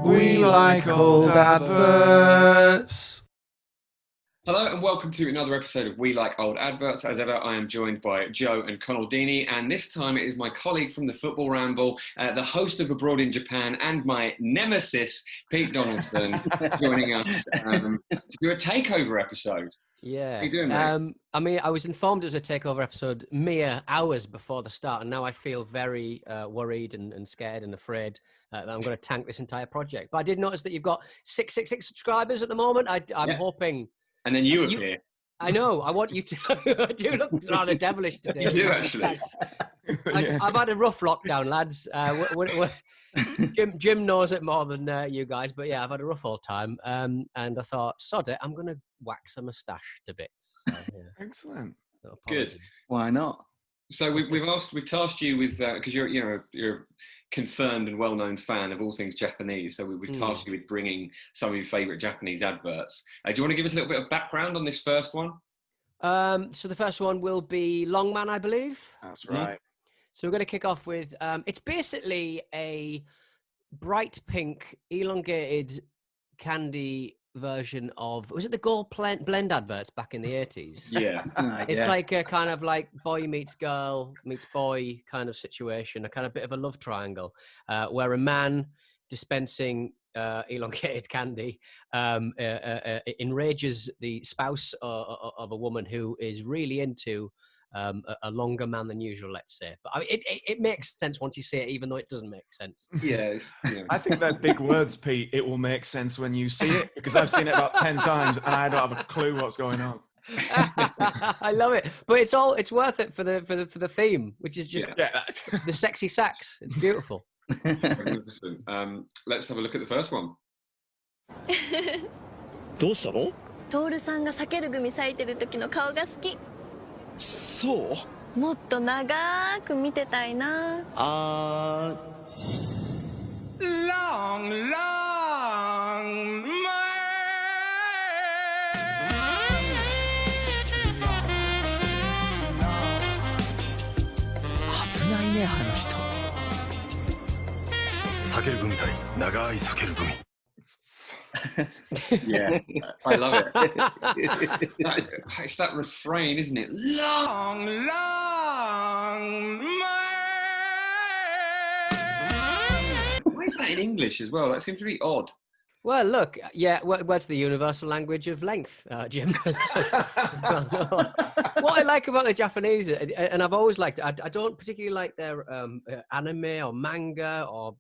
We like old adverts. Hello and welcome to another episode of We Like Old Adverts. As ever, I am joined by Joe and Connell Deeney, and this time it is my colleague from the Football Ramble, the host of Abroad in Japan, and my nemesis, Pete Donaldson, joining us to do a takeover episode. Yeah. How you doing, mate? I mean, I was informed as a takeover episode mere hours before the start, and now I feel very worried and scared and afraid that I'm going to tank this entire project. But I did notice that you've got 666 subscribers at the moment. I'm hoping... And then you appear. I know. I want you to... I do look rather devilish today. You do, actually. I've had a rough lockdown, lads. Jim knows it more than you guys, but yeah, I've had a rough old time. And I thought, sod it, I'm going to wax a moustache to bits. So, yeah. Excellent. So Good. Why not? So we've tasked you with because you're a confirmed and well-known fan of all things Japanese. So we've tasked you with bringing some of your favourite Japanese adverts. Do you want to give us a little bit of background on this first one? So the first one will be Longman, I believe. That's right. So we're going to kick off with it's basically a bright pink, elongated candy version of, was it the gold blend adverts back in the 80s? Yeah. It's like a kind of like boy meets girl meets boy kind of situation, a kind of bit of a love triangle where a man dispensing elongated candy enrages the spouse of a woman who is really into a longer man than usual, let's say. But I mean, it makes sense once you see it, even though it doesn't make sense. Yeah. I think they're big words, Pete. It will make sense when you see it, because I've seen it about 10 times and I don't have a clue what's going on. I love it, but it's worth it for the theme, which is just the sexy sax. It's beautiful. 100%. Let's have a look at the first one. どうしたの？トールさんが避けるグミ咲いてる時の顔が好き。そう？もっと長く見てたいな。Long, long man. 危ないね、あの人。避けるグミ対長い避けるグミ。 Yeah, I love it. It's that refrain, isn't it? Long, long man. Why is that in English as well? That seems to be odd. Well, look, yeah, what's the universal language of length, Jim? What I like about the Japanese, and I've always liked it, I don't particularly like their anime or manga, or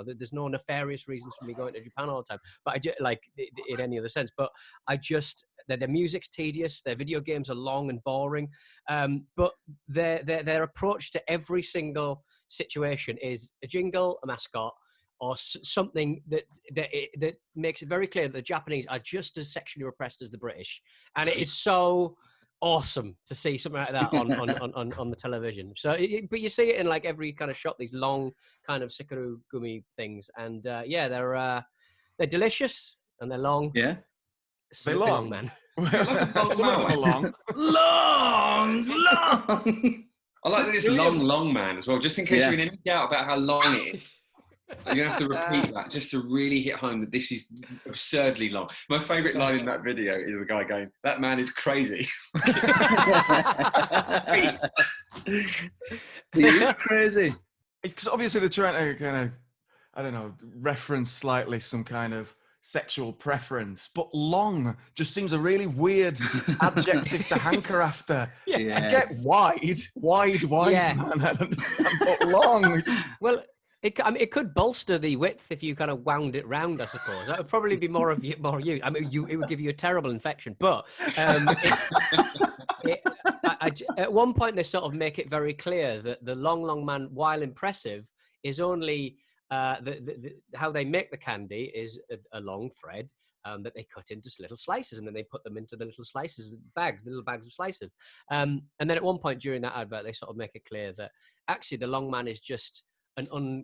there's no nefarious reasons for me going to Japan all the time, but I just like in any other sense. But their music's tedious, their video games are long and boring, but their approach to every single situation is a jingle, a mascot, or something that makes it very clear that the Japanese are just as sexually repressed as the British, and it is so awesome to see something like that on the television. So, but you see it in like every kind of shot, these long kind of Sakeru Gummy things, and they're delicious and they're long. Yeah, They're long, man. Some of them are long. long. I like this long man as well, just in case you're in any doubt about how long it is. You're going to have to repeat that just to really hit home that this is absurdly long. My favourite line in that video is the guy going, "That man is crazy." He is crazy. Because obviously they're trying to kind of, I don't know, reference slightly some kind of sexual preference, but long just seems a really weird adjective to hanker after. Yeah. I get wide, man, I understand, but long. Well, it could bolster the width if you kind of wound it round, I suppose. That would probably be more use. I mean, it would give you a terrible infection. But at one point, they sort of make it very clear that the long man, while impressive, is only how they make the candy is a long thread that they cut into little slices, and then they put them into the little little bags of slices. And then at one point during that advert, they sort of make it clear that actually the long man is just an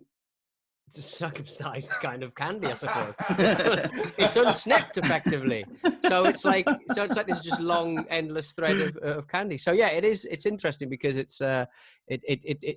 circumcised kind of candy, I suppose. It's unsnipped effectively. So it's like this just long, endless thread of candy. So yeah, it's interesting because it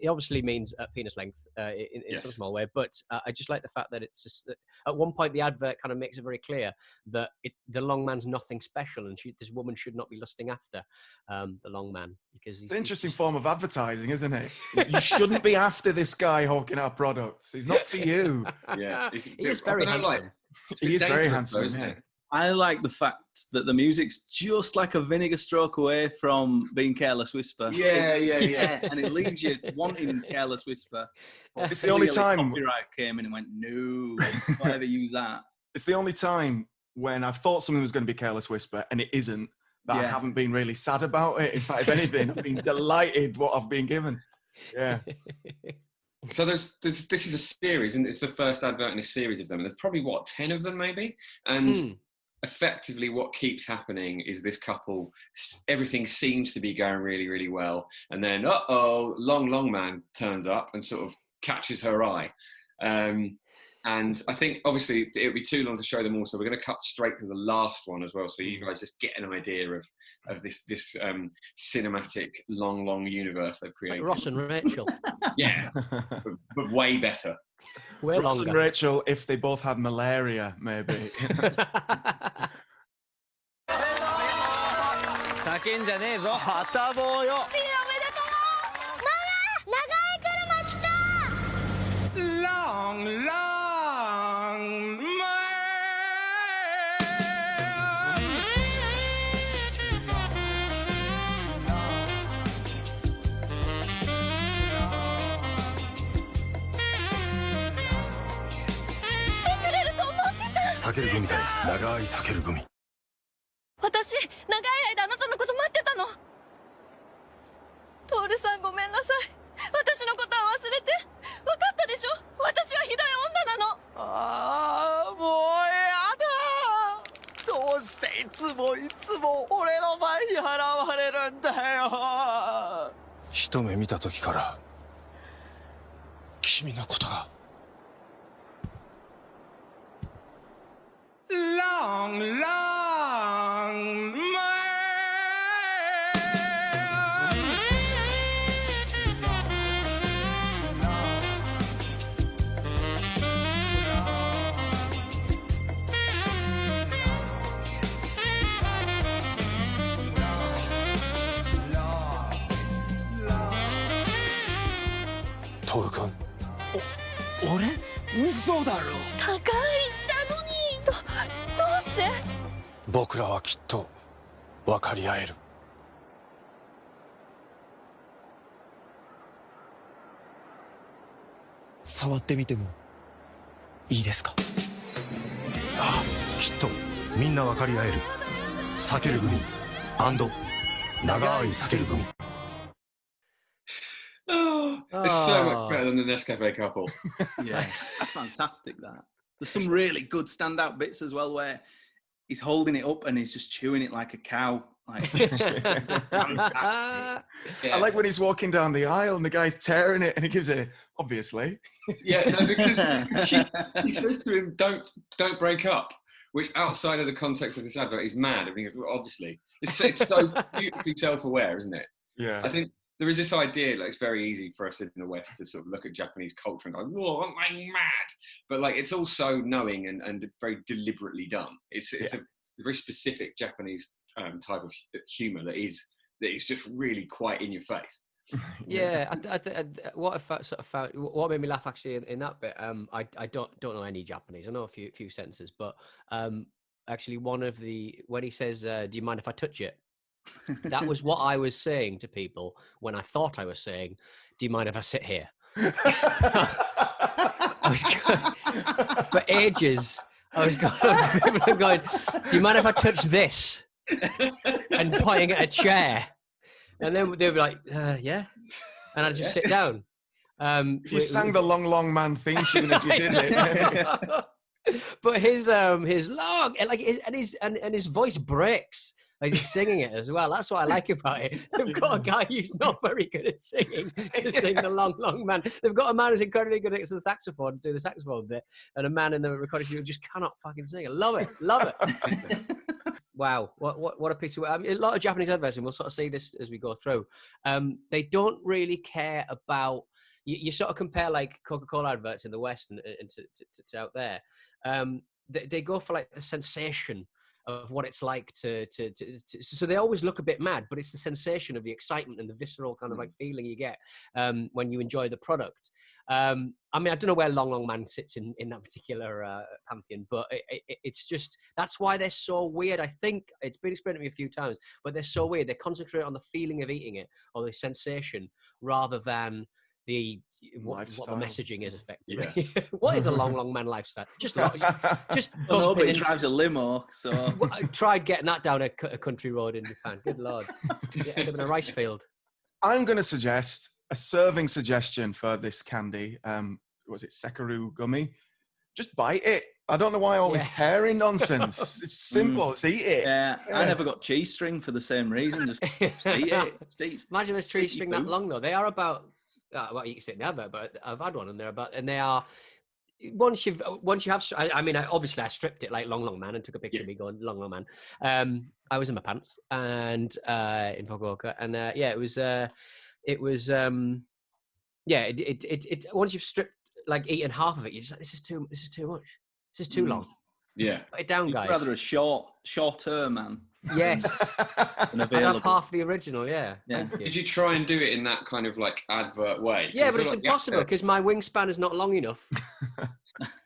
obviously means penis length in some small way. But I just like the fact that it's just that at one point the advert kind of makes it very clear that the long man's nothing special, and this woman should not be lusting after the long man because he's an interesting form of advertising, isn't it? You shouldn't be after this guy hawking our products. He's not for you. Yeah, he is very handsome. He is very handsome, isn't it? I like the fact that the music's just like a vinegar stroke away from being Careless Whisper. Yeah. And it leaves you wanting Careless Whisper. It's the only time copyright came in and went, no, don't ever use that. It's the only time when I've thought something was going to be Careless Whisper and it isn't, but I haven't been really sad about it. In fact, if anything, I've been delighted what I've been given. Yeah. So this is a series, and it's the first advert in a series of them. And there's probably 10 of them, maybe. And effectively, what keeps happening is this couple. Everything seems to be going really, really well, and then long man turns up and sort of catches her eye. And I think obviously it would be too long to show them all, so we're going to cut straight to the last one as well, so you guys just get an idea of this cinematic long universe they've created. Like Ross and Rachel. Yeah, but way better. Way Ross longer. and Rachel, if they both had malaria, maybe. 叫んじゃねえぞはたぼうよLong, long man 避けるグミだよ長い避けるグミ私長い間あなたのこと待ってたの。トールさんごめんなさい。私のことは忘れて。分かったでしょ。私はひどい女なの。ああもうやだどうしていつも俺の前に現れるんだよ一目見た時から君のことが Long, long man トール君俺嘘だろ高いったのに。どうして僕らはきっと分かり合える触ってみてもいいですかああきっとみんな分かり合える避けるグミ長い避けるグミ It's so much better than the Nescafe couple. Yeah, that's fantastic. There's some really good standout bits as well where he's holding it up and he's just chewing it like a cow. Like, fantastic. I like when he's walking down the aisle and the guy's tearing it and he gives it, obviously. Yeah, no, because he says to him, "Don't break up," which outside of the context of this advert is mad. I mean, obviously, it's so beautifully self-aware, isn't it? Yeah. I think there is this idea, like it's very easy for us in the West to sort of look at Japanese culture and go, "Whoa, I'm mad," but like it's also knowing and very deliberately done. It's a very specific Japanese type of humour that is just really quite in your face. Yeah, what made me laugh actually in that bit. I don't know any Japanese. I know a few sentences, but actually when he says, "Do you mind if I touch it?" That was what I was saying to people when I thought I was saying, "Do you mind if I sit here?" I was going, for ages. I was going, "Do you mind if I touch this?" And pointing at a chair, and then they'd be like, "Yeah," and I'd just sit down. If you sang the long man theme tune as you did it. But his long and his voice breaks Like, he's singing it as well. That's what I like about it. They've got a guy who's not very good at singing to sing the Long Long Man. They've got a man who's incredibly good at the saxophone to do the saxophone bit, and a man in the recording studio who just cannot fucking sing it. Love it. Wow, what a piece of work. A lot of Japanese adverts, and we'll sort of see this as we go through. They don't really care about. You sort of compare like Coca-Cola adverts in the West and to out there. They go for like the sensation of what it's like so they always look a bit mad, but it's the sensation of the excitement and the visceral kind of like feeling you get when you enjoy the product. I mean, I don't know where Long Long Man sits in that particular pantheon, but it's just, that's why they're so weird. I think it's been explained to me a few times, but they're so weird. They concentrate on the feeling of eating it or the sensation rather than what the messaging is effectively. Yeah. What is a Long Long Man lifestyle? Just but he drives a limo, so I tried getting that down a country road in Japan. Good lord, end up in a rice field. I'm going to suggest a serving suggestion for this candy. Was it Sakeru Gummy? Just bite it. I don't know why all this tearing nonsense. It's simple. Just eat it. Yeah, I never got cheese string for the same reason. Just eat it. Imagine a cheese string that long though. They are about. Well, you can see it in the advert, but I've had one, and they are. Once you have, I mean, obviously I stripped it like Long Long Man and took a picture of me going Long Long Man. I was in my pants and in Fukuoka, and it was once you've stripped, like eaten half of it, you're just like, this is too much. This is too long. Yeah, put it down, guys. Rather a shorter man. Yes, I'd have half the original. Yeah. Did you try and do it in that kind of like advert way? Yeah, but it's impossible because my wingspan is not long enough.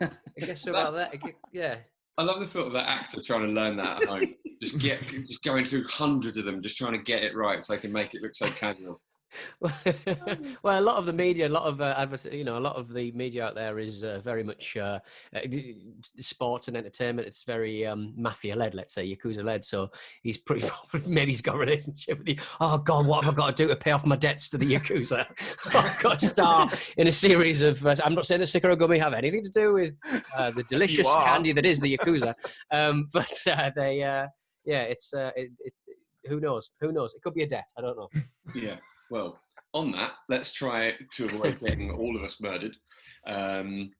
I guess so about that. Yeah. I love the thought of that actor trying to learn that at home. just going through hundreds of them, just trying to get it right so they can make it look so casual. Well, a lot of the media, a lot of a lot of the media out there is very much sports and entertainment. It's very mafia led, let's say Yakuza led. So he's pretty maybe he's got a relationship with you. Oh God, what have I got to do to pay off my debts to the Yakuza? I've got to star in a series of. I'm not saying that Sakeru Gummy have anything to do with the delicious candy that is the Yakuza, but it's who knows? Who knows? It could be a debt. I don't know. Yeah. Well, on that, let's try to avoid getting all of us murdered. And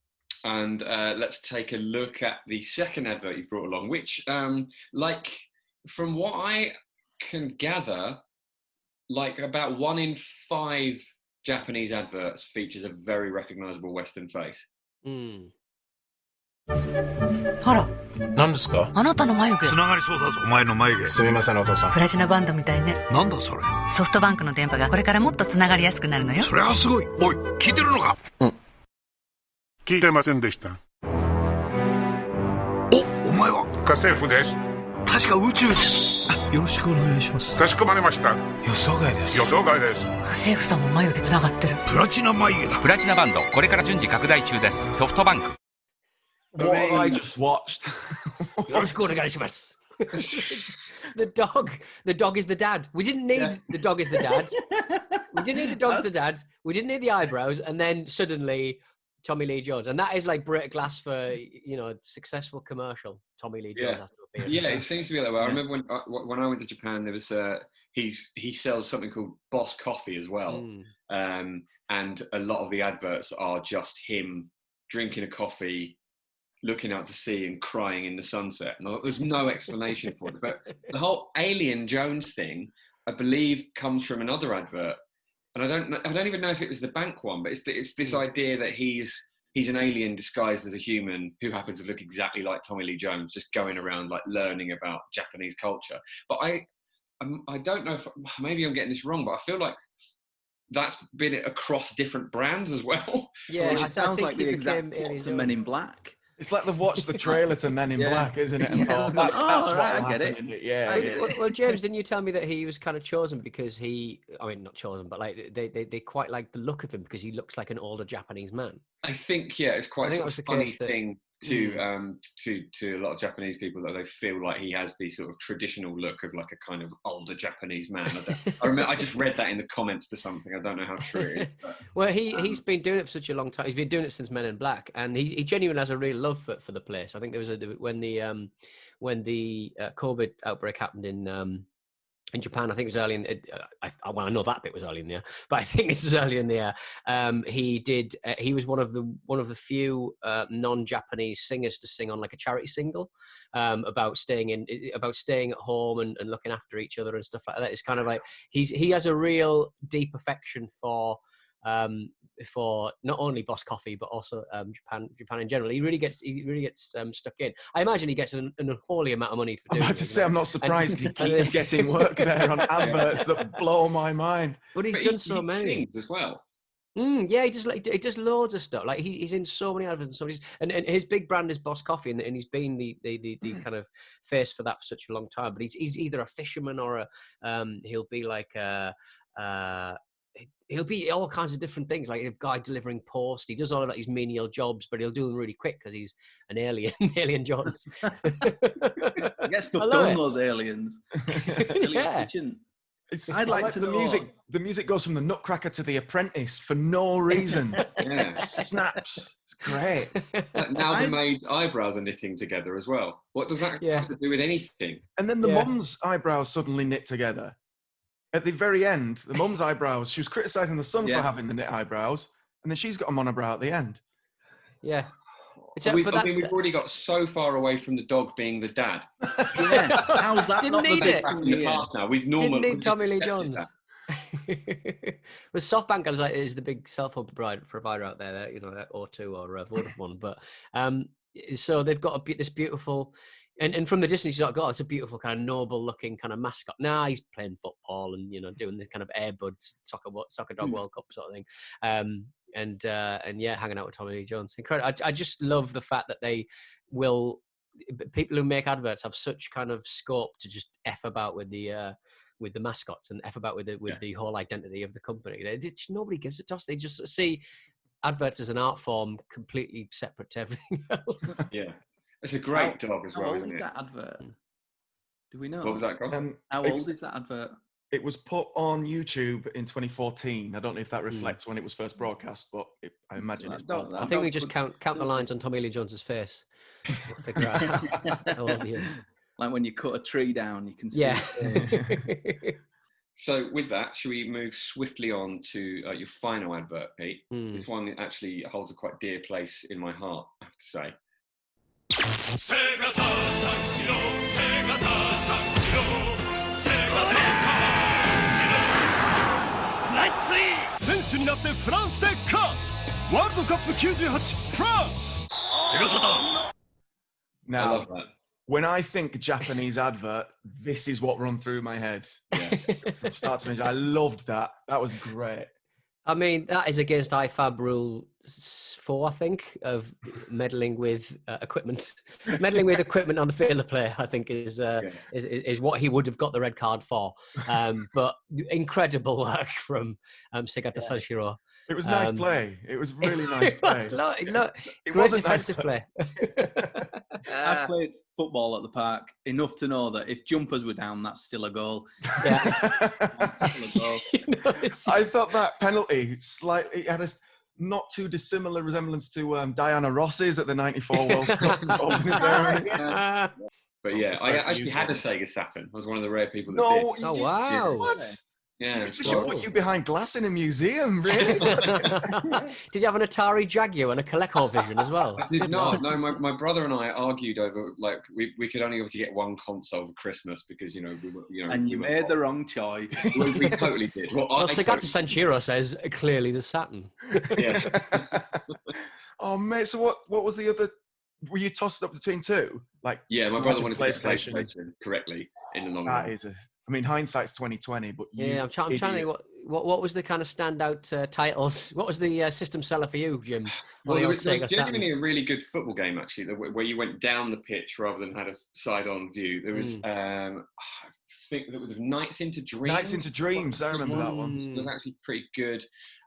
let's take a look at the second advert you've brought along, which, like, from what I can gather, like about 1 in 5 Japanese adverts features a very recognizable Western face. あら、何ですか？あなたの眉毛。つながりそうだぞ、お前の眉毛。すみません、お父さん。プラチナバンドみたいね。なんだそれ。ソフトバンクの電波がこれからもっとつながりやすくなるのよ。それはすごい。おい、聞いてるのか？うん。聞いてませんでした。お前は？家政婦です。確か宇宙で。よろしくお願いします。かしこまりました。予想外です。予想外です。家政婦さんも眉毛つながってる。プラチナ眉毛だ。プラチナバンド、これから順次拡大中です。ソフトバンク。What have I just watched? The dog is the dad. We didn't need the dog is the dad. We didn't need the dog's the dad. We didn't need the eyebrows, and then suddenly Tommy Lee Jones, and that is like break glass for successful commercial. Tommy Lee Jones has to appear. Yeah, it seems to be that way. I remember when I went to Japan, there was he sells something called Boss Coffee as well, and a lot of the adverts are just him drinking a coffee, looking out to sea and crying in the sunset. And there's no explanation for it. But the whole Alien Jones thing, I believe, comes from another advert. And I don't even know if it was the bank one, but it's this idea that he's an alien disguised as a human who happens to look exactly like Tommy Lee Jones, just going around like learning about Japanese culture. But I don't know if maybe I'm getting this wrong, but I feel like that's been across different brands as well. Yeah, it sounds like the exact plot to Men in Black. It's like they've watched the trailer to Men in Black, isn't it? And thought, that's what I get it. Yeah. Well, James, didn't you tell me that he was kind of chosen because not chosen, but like they quite like the look of him because he looks like an older Japanese man? I think, it's quite a funny thing to a lot of Japanese people that they feel like he has the sort of traditional look of like a kind of older Japanese man. I remember I just read that in the comments to something. I don't know how true it is. But, well, he's been doing it for such a long time. He's been doing it since Men in Black, and he genuinely has a real love for the place. I think there was when the COVID outbreak happened in Japan. I think it was early in. I know that bit was early in the year, but I think this is early in the year. He was one of the few non-Japanese singers to sing on like a charity single about staying at home and looking after each other and stuff like that. It's kind of like he has a real deep affection for not only Boss Coffee but also Japan in general. He really gets stuck in. I imagine he gets an unholy amount of money for doing it. I'm about to say, I'm not surprised he keeps getting work there on adverts that blow my mind. But he's done so many as well. Yeah, he does loads of stuff. Like he's in so many adverts, and his big brand is Boss Coffee, and he's been the kind of face for that for such a long time. But he's either a fisherman or he'll be like he'll be all kinds of different things, like a guy delivering post. He does all of these menial jobs, but he'll do them really quick because he's an alien, Alien Jones. I get stuff done, those aliens. Yeah. I'd like to know. The music goes from the Nutcracker to The Apprentice for no reason. Yeah. Snaps. It's great. Now the maid's eyebrows are knitting together as well. What does that have to do with anything? And then the mum's eyebrows suddenly knit together. At the very end, the mum's eyebrows, she was criticising the son for having the knit eyebrows, and then she's got a monobrow at the end. Yeah. We've already got so far away from the dog being the dad. Yeah. How's that Didn't not need the it. Back in the past now. Didn't need Tommy Lee Jones. But Softbank is the big cell phone provider out there, O2 or Vodafone. But so they've got this beautiful, and from the distance you thought, it's a beautiful kind of noble looking kind of mascot. Nah, he's playing football and doing the kind of Air Buds soccer dog World Cup sort of thing. And hanging out with Tommy Lee Jones. Incredible. I just love the fact that people who make adverts have such kind of scope to just F about with the mascots and F about with the whole identity of the company. Nobody gives a toss. They just see adverts as an art form completely separate to everything else. Yeah. It's a great dog as well. How old is that advert? Do we know? What was that called? How old is that advert? It was put on YouTube in 2014. I don't know if that reflects when it was first broadcast, but I imagine it's. I think we just count the lines on Tommy Lee Jones's face. We'll figure out how old he is. Like when you cut a tree down, you can see. Yeah. So with that, should we move swiftly on to your final advert, Pete? This one actually holds a quite dear place in my heart, I have to say. 選手になってフランスで勝つワールドカップ98フランス Sega Saturn. Now, I love that. When I think Japanese advert, this is what run through my head. From start to finish. I loved that. That was great. I mean, that is against IFAB Rule 4, I think, of meddling with equipment. Meddling with equipment on the field of play, I think, is what he would have got the red card for. But incredible work from Segata Sanshiro. It was nice play. It was really nice play. It was defensive play. I've played football at the park enough to know that if jumpers were down, that's still a goal. Yeah. I thought that penalty slightly had a not too dissimilar resemblance to Diana Ross's at the '94 World Cup. But yeah, I actually had a Sega Saturn. I was one of the rare people that did. Oh, wow. What? Yeah, we should put you behind glass in a museum, really. Did you have an Atari Jaguar and a ColecoVision as well? I did not. No, my brother and I argued over, like, we could only obviously get one console for Christmas because, we were, And you made the wrong choice. We totally did. Well, Segata Sanshiro says, clearly the Saturn. Yeah. Oh, mate, so what was the other... Were you tossed up between two? Yeah, my brother wanted to get PlayStation correctly in the long run. That is I mean, hindsight's 20/20, but I'm trying to think. What was the kind of standout titles? What was the system seller for you, Jim? Well, there was genuinely a really good football game, actually, where you went down the pitch rather than had a side-on view. There was, I think, there was Nights into Dreams. Nights into Dreams, I remember that one. It was actually pretty good.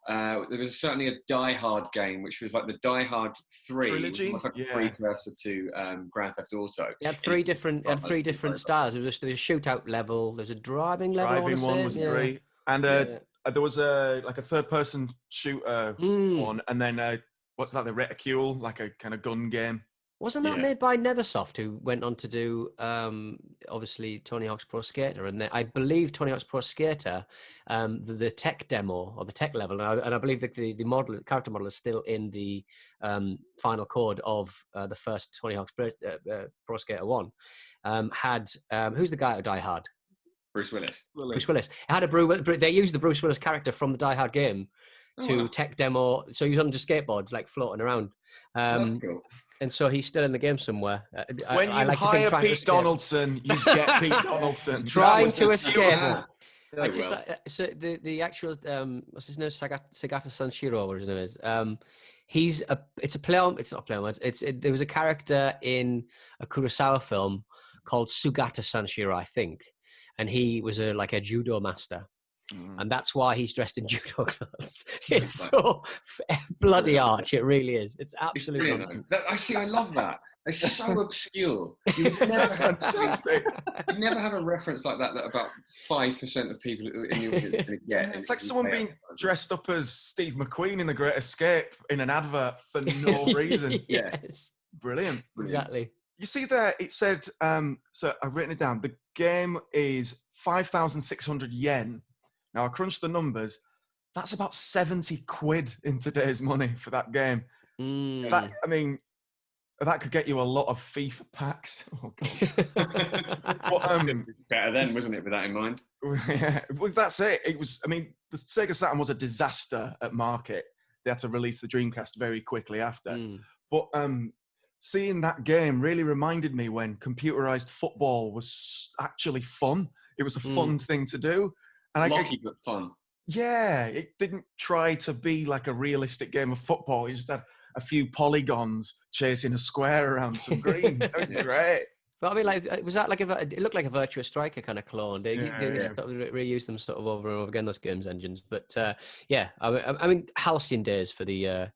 There was certainly a Die Hard game, which was like the Die Hard 3, Trilogy? which was like a Yeah. precursor to Grand Theft Auto. It had three different styles. There was a shootout level. There's a driving level. Driving one was 3, and there was a third-person shooter one, and then what's that? The Reticule, like a kind of gun game. Wasn't that made by Neversoft, who went on to do obviously Tony Hawk's Pro Skater, and I believe Tony Hawk's Pro Skater, the tech demo or the tech level, and I believe that the character model is still in the final code of the first Tony Hawk's Pro Skater 1. Had who's the guy at Die Hard? Bruce Willis. Bruce Willis. It had they used the Bruce Willis character from the Die Hard game to tech demo, so he was on just skateboard, like floating around. That's cool. And so he's still in the game somewhere. When you hire Pete Donaldson, you get Pete Donaldson. Trying to escape. I just so the actual what's his name? Sagata Sanshiro, or his name is. It's a play on. It's not a play on. There was a character in a Kurosawa film called Sugata Sanshiro, I think, and he was like a judo master. And that's why he's dressed in judo clothes. It's so bloody arch. It really is. It's absolutely nonsense. I love that. It's so obscure. That's fantastic. You never have a reference like that about 5% of people in the audience are going to get. It's like someone being dressed up as Steve McQueen in The Great Escape in an advert for no reason. Yes. Brilliant. Exactly. You see there, it said, so I've written it down, the game is 5,600 yen. Now, I crunched the numbers. That's about 70 quid in today's money for that game. That could get you a lot of FIFA packs. Oh, God. Better then, wasn't it, with that in mind? Yeah, well, that's it. It was, the Sega Saturn was a disaster at market. They had to release the Dreamcast very quickly after. But seeing that game really reminded me when computerized football was actually fun. It was a fun thing to do. And Lucky but fun. Yeah, it didn't try to be like a realistic game of football. It just had a few polygons chasing a square around some green. That was great. But was that it looked like a Virtua Striker kind of clone. They reused them sort of over and over again, those games engines. But halcyon days for the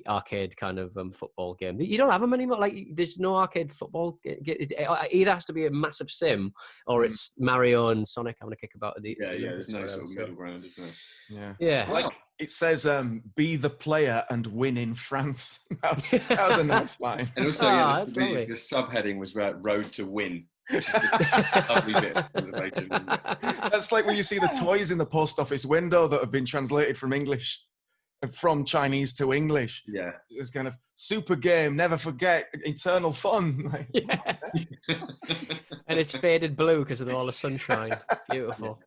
arcade kind of football game. You don't have them anymore. Like, there's no arcade football. It either has to be a massive sim, or it's Mario and Sonic having a kick about. There's no sort of middle ground, is there? Yeah. Like it says, be the player and win in France. That was a nice line. And also, the subheading was Road to Win. Lovely bit of That's like when you see the toys in the post office window that have been translated from Chinese to English. Yeah. It's kind of super game, never forget, eternal fun. And it's faded blue because of all the sunshine. Beautiful.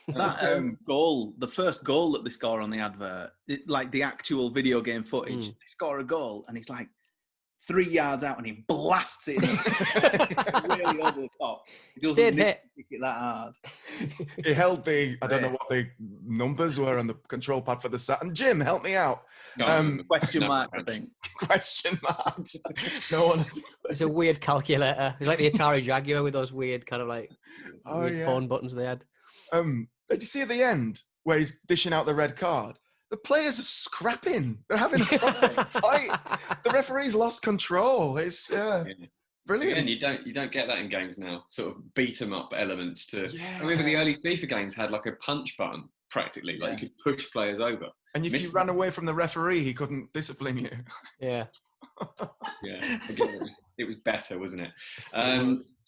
That goal, the first goal that they score on the advert, like the actual video game footage, they score a goal and it's like 3 yards out and he blasts it really over the top. He doesn't hit it that hard. He held I don't know what the numbers were on the control pad for the Saturn. Jim, help me out. Question marks, I think. Question marks. No one. It's a weird calculator. It's like the Atari Jaguar with those weird kind of like phone buttons they had. Did you see at the end where he's dishing out the red card? The players are scrapping. They're having a proper fight. The referee's lost control. It's brilliant. And you don't get that in games now. Sort of beat 'em up elements to. Yeah. I remember the early FIFA games had like a punch button practically, like you could push players over. And if you ran away from the referee, he couldn't discipline you. Yeah. Yeah. It was better, wasn't it?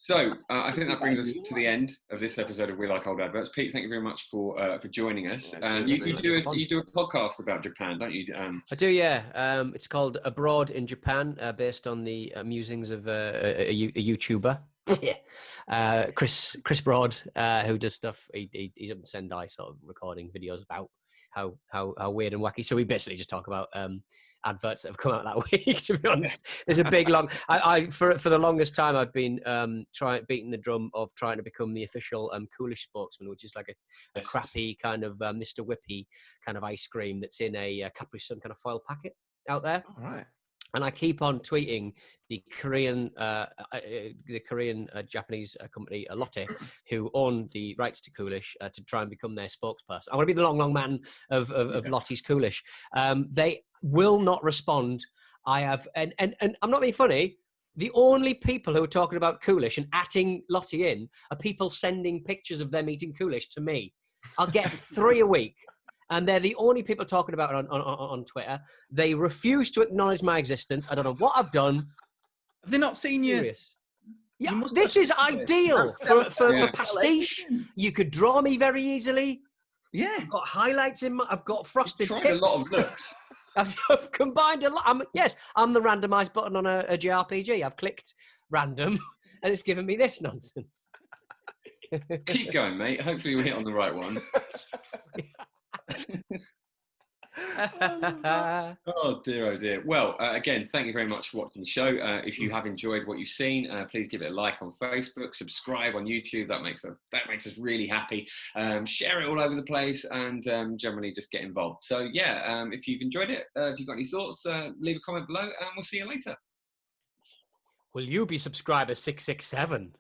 So I think that brings us to the end of this episode of We Like Old Adverts. Pete, thank you very much for joining us. You do a podcast about Japan, don't you? I do, yeah. It's called Abroad in Japan, based on the musings of a YouTuber, Chris Broad, who does stuff. He's up in Sendai, sort of recording videos about how weird and wacky. So we basically just talk about adverts that have come out that week. To be honest, there's a big long. For the longest time, I've been beating the drum of trying to become the official Coolish spokesman, which is like a crappy kind of Mr. Whippy kind of ice cream that's in a Capri Sun kind of foil packet out there. All right. And I keep on tweeting the Korean Japanese company Lotte, who own the rights to Coolish, to try and become their spokesperson. I want to be the long man of Lotte's Coolish. They will not respond. I have, and I'm not being funny. The only people who are talking about Coolish and atting Lotte in are people sending pictures of them eating Coolish to me. I'll get 3 a week. And they're the only people talking about it on Twitter. They refuse to acknowledge my existence. I don't know what I've done. Have they not seen you? Serious. Yeah, this is ideal for pastiche. You could draw me very easily. Yeah. I've got highlights in my... I've got frosted tips. A lot of looks. I've combined a lot. I'm the randomised button on a JRPG. I've clicked random, and it's given me this nonsense. Keep going, mate. Hopefully we hit on the right one. Oh dear. Well, again, thank you very much for watching the show. If you have enjoyed what you've seen, please give it a like on Facebook, subscribe on YouTube. That makes us really happy. Share it all over the place, and generally just get involved. So yeah, if you've enjoyed it, if you've got any thoughts, leave a comment below, and we'll see you later. Will you be subscriber 667?